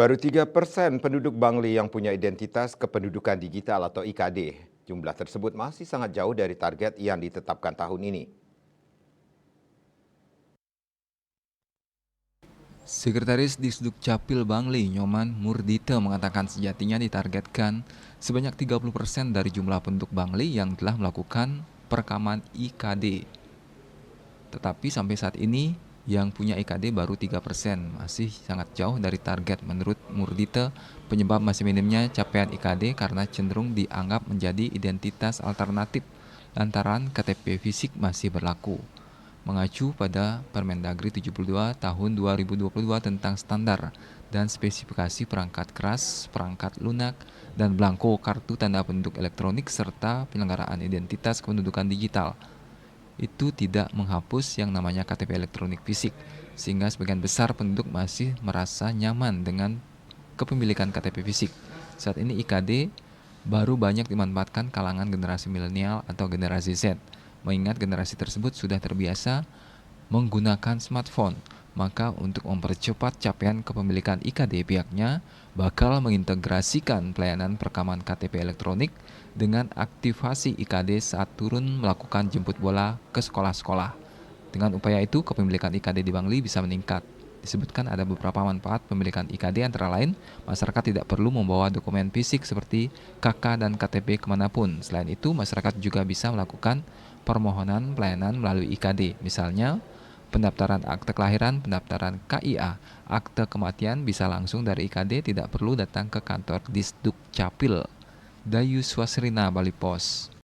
Baru 3% penduduk Bangli yang punya identitas kependudukan digital atau IKD. Jumlah tersebut masih sangat jauh dari target yang ditetapkan tahun ini. Sekretaris Disduk Capil Bangli, Nyoman Murdita, mengatakan sejatinya ditargetkan sebanyak 30% dari jumlah penduduk Bangli yang telah melakukan perekaman IKD. Tetapi sampai saat ini yang punya IKD baru 3%, masih sangat jauh dari target. Menurut Murdita, penyebab masih minimnya capaian IKD karena cenderung dianggap menjadi identitas alternatif lantaran KTP fisik masih berlaku. Mengacu pada Permendagri 72 tahun 2022 tentang standar dan spesifikasi perangkat keras, perangkat lunak, dan belangko kartu tanda penduduk elektronik serta penyelenggaraan identitas kependudukan digital. Itu tidak menghapus yang namanya KTP elektronik fisik, sehingga sebagian besar penduduk masih merasa nyaman dengan kepemilikan KTP fisik. Saat ini IKD baru banyak dimanfaatkan kalangan generasi milenial atau generasi Z, mengingat generasi tersebut sudah terbiasa menggunakan smartphone. Maka untuk mempercepat capaian kepemilikan IKD, pihaknya bakal mengintegrasikan pelayanan perekaman KTP elektronik dengan aktivasi IKD saat turun melakukan jemput bola ke sekolah-sekolah. Dengan upaya itu, kepemilikan IKD di Bangli bisa meningkat. Disebutkan ada beberapa manfaat pemilikan IKD, antara lain masyarakat tidak perlu membawa dokumen fisik seperti KK dan KTP kemanapun. Selain itu, masyarakat juga bisa melakukan permohonan pelayanan melalui IKD, misalnya pendaftaran akte kelahiran, pendaftaran KIA, akte kematian bisa langsung dari IKD, tidak perlu datang ke kantor Disduk Capil. Dayu Swasrina, Bali Pos.